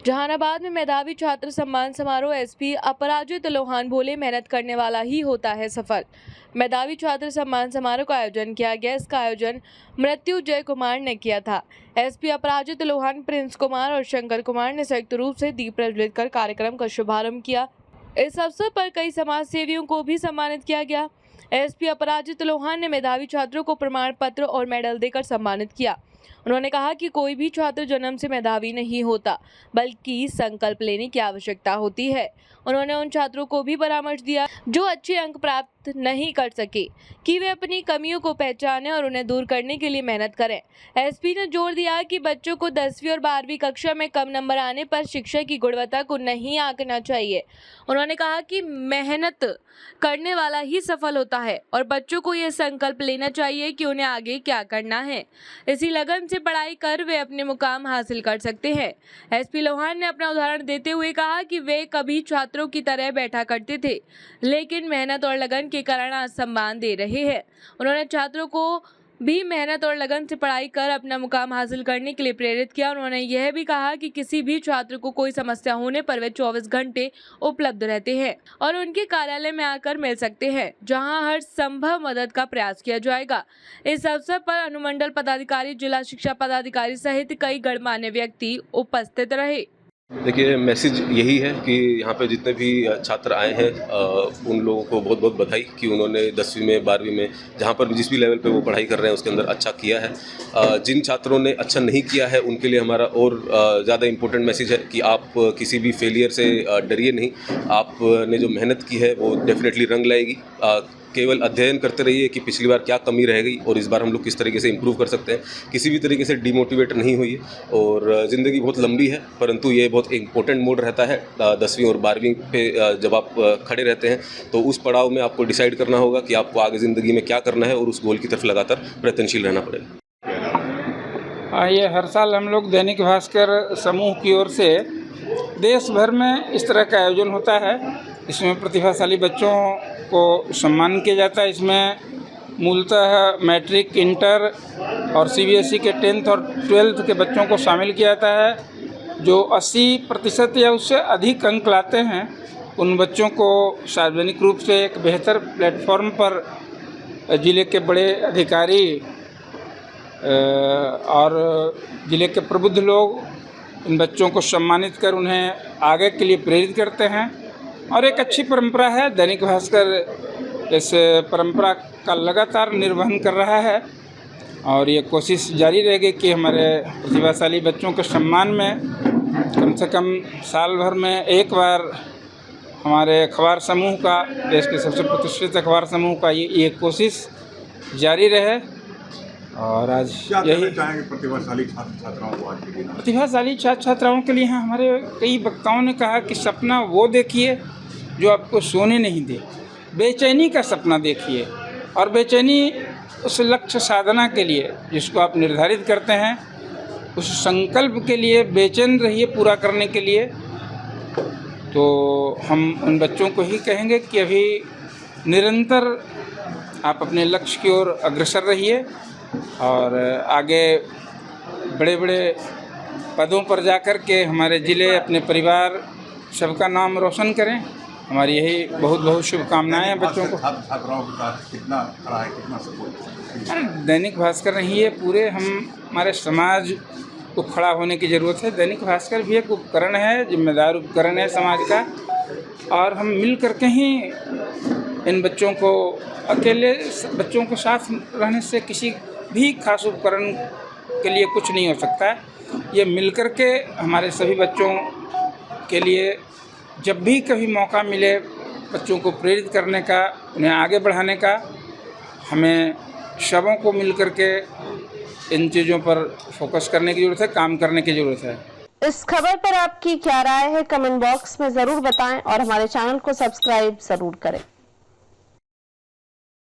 जहानाबाद में मेधावी छात्र सम्मान समारोह एसपी अपराजित लोहान बोले, मेहनत करने वाला ही होता है सफल। मेधावी छात्र सम्मान समारोह का आयोजन किया गया। इसका आयोजन मृत्युंजय कुमार ने किया था। एसपी अपराजित लोहान, प्रिंस कुमार और शंकर कुमार ने संयुक्त रूप से दीप प्रज्वलित कर कार्यक्रम का शुभारंभ किया। इस अवसर पर कई समाज सेवियों को भी सम्मानित किया गया। एसपी अपराजित लोहान ने मेधावी छात्रों को प्रमाण पत्र और मेडल देकर सम्मानित किया। उन्होंने कहा कि कोई भी छात्र जन्म से मेधावी नहीं होता, बल्कि संकल्प लेने की आवश्यकता होती है। उन्होंने उन छात्रों को भी परामर्श दिया जो अच्छे अंक प्राप्त नहीं कर सके कि वे अपनी कमियों को पहचानें और उन्हें दूर करने के लिए मेहनत करें। एसपी ने जोर दिया कि बच्चों को 10वीं और 12वीं कक्षा में कम नंबर आने पर शिक्षा की गुणवत्ता को नहीं आंकना चाहिए। उन्होंने कहा कि मेहनत करने वाला ही सफल होता है और बच्चों को यह संकल्प लेना चाहिए कि उन्हें आगे क्या करना है। इसी लगन से पढ़ाई कर वे अपने मुकाम हासिल कर सकते हैं। एसपी लोहान ने अपना उदाहरण देते हुए कहा कि वे कभी छात्रों की तरह बैठा करते थे, लेकिन मेहनत और लगन के कारण आज सम्मान दे रहे हैं। उन्होंने छात्रों को भी मेहनत और लगन से पढ़ाई कर अपना मुकाम हासिल करने के लिए प्रेरित किया। उन्होंने यह भी कहा कि किसी भी छात्र को कोई समस्या होने पर वे 24 घंटे उपलब्ध रहते हैं और उनके कार्यालय में आकर मिल सकते हैं, जहां हर संभव मदद का प्रयास किया जाएगा। इस अवसर पर अनुमंडल पदाधिकारी, जिला शिक्षा पदाधिकारी सहित कई गणमान्य व्यक्ति उपस्थित रहे। देखिए, मैसेज यही है कि यहाँ पे जितने भी छात्र आए हैं उन लोगों को बहुत बहुत बधाई कि उन्होंने 10वीं में 12वीं में जहाँ पर जिस भी लेवल पे वो पढ़ाई कर रहे हैं उसके अंदर अच्छा किया है। जिन छात्रों ने अच्छा नहीं किया है उनके लिए हमारा और ज़्यादा इम्पोर्टेंट मैसेज है कि आप किसी भी फेलियर से डरिए नहीं। आपने जो मेहनत की है वो डेफिनेटली रंग लाएगी। केवल अध्ययन करते रहिए कि पिछली बार क्या कमी रह गई और इस बार हम लोग किस तरीके से इम्प्रूव कर सकते हैं। किसी भी तरीके से डिमोटिवेट नहीं होइए और ज़िंदगी बहुत लंबी है, परंतु ये बहुत इम्पोर्टेंट मोड रहता है 10वीं और 12वीं पे जब आप खड़े रहते हैं तो उस पड़ाव में आपको डिसाइड करना होगा कि आपको आगे ज़िंदगी में क्या करना है और उस गोल की तरफ लगातार प्रयत्नशील रहना पड़ेगा। ये हर साल हम लोग दैनिक भास्कर समूह की ओर से देश भर में इस तरह का आयोजन होता है। इसमें प्रतिभाशाली बच्चों को सम्मान किया जाता है। इसमें मूलतः मैट्रिक, इंटर और सीबीएसई के 10th और 12th के बच्चों को शामिल किया जाता है। जो 80% या उससे अधिक अंक लाते हैं उन बच्चों को सार्वजनिक रूप से एक बेहतर प्लेटफॉर्म पर ज़िले के बड़े अधिकारी और ज़िले के प्रबुद्ध लोग इन बच्चों को सम्मानित कर उन्हें आगे के लिए प्रेरित करते हैं। और एक अच्छी परंपरा है। दैनिक भास्कर इस परंपरा का लगातार निर्वहन कर रहा है और ये कोशिश जारी रहेगी कि हमारे प्रतिभाशाली बच्चों के सम्मान में कम से कम साल भर में एक बार हमारे अखबार समूह का, देश के सबसे प्रतिष्ठित अखबार समूह का ये कोशिश जारी रहे। और आज यही प्रतिभाशाली छात्राओं को आज के दिन प्रतिभाशाली छात्राओं के लिए हमारे कई वक्ताओं ने कहा कि सपना वो देखिए जो आपको सोने नहीं दे, बेचैनी का सपना देखिए और बेचैनी उस लक्ष्य साधना के लिए जिसको आप निर्धारित करते हैं, उस संकल्प के लिए बेचैन रहिए पूरा करने के लिए। तो हम उन बच्चों को ही कहेंगे कि अभी निरंतर आप अपने लक्ष्य की ओर अग्रसर रहिए और आगे बड़े बड़े पदों पर जाकर के हमारे ज़िले, अपने परिवार सबका नाम रोशन करें। हमारी यही बहुत बहुत शुभकामनाएं हैं बच्चों को। छात्राओं के साथ कितना खड़ा है, कितना सपोर्ट। दैनिक भास्कर नहीं है, पूरे हमारे समाज को खड़ा होने की ज़रूरत है। दैनिक भास्कर भी एक उपकरण है, जिम्मेदार उपकरण है समाज का, और हम मिल करके ही इन बच्चों को, अकेले बच्चों के साथ रहने से किसी भी खास उपकरण के लिए कुछ नहीं हो सकता है। ये मिल कर के हमारे सभी बच्चों के लिए जब भी कभी मौका मिले बच्चों को प्रेरित करने का, उन्हें आगे बढ़ाने का, हमें सबों को मिल कर के इन चीज़ों पर फोकस करने की ज़रूरत है, काम करने की ज़रूरत है। इस खबर पर आपकी क्या राय है, कमेंट बॉक्स में ज़रूर बताएं और हमारे चैनल को सब्सक्राइब ज़रूर करें।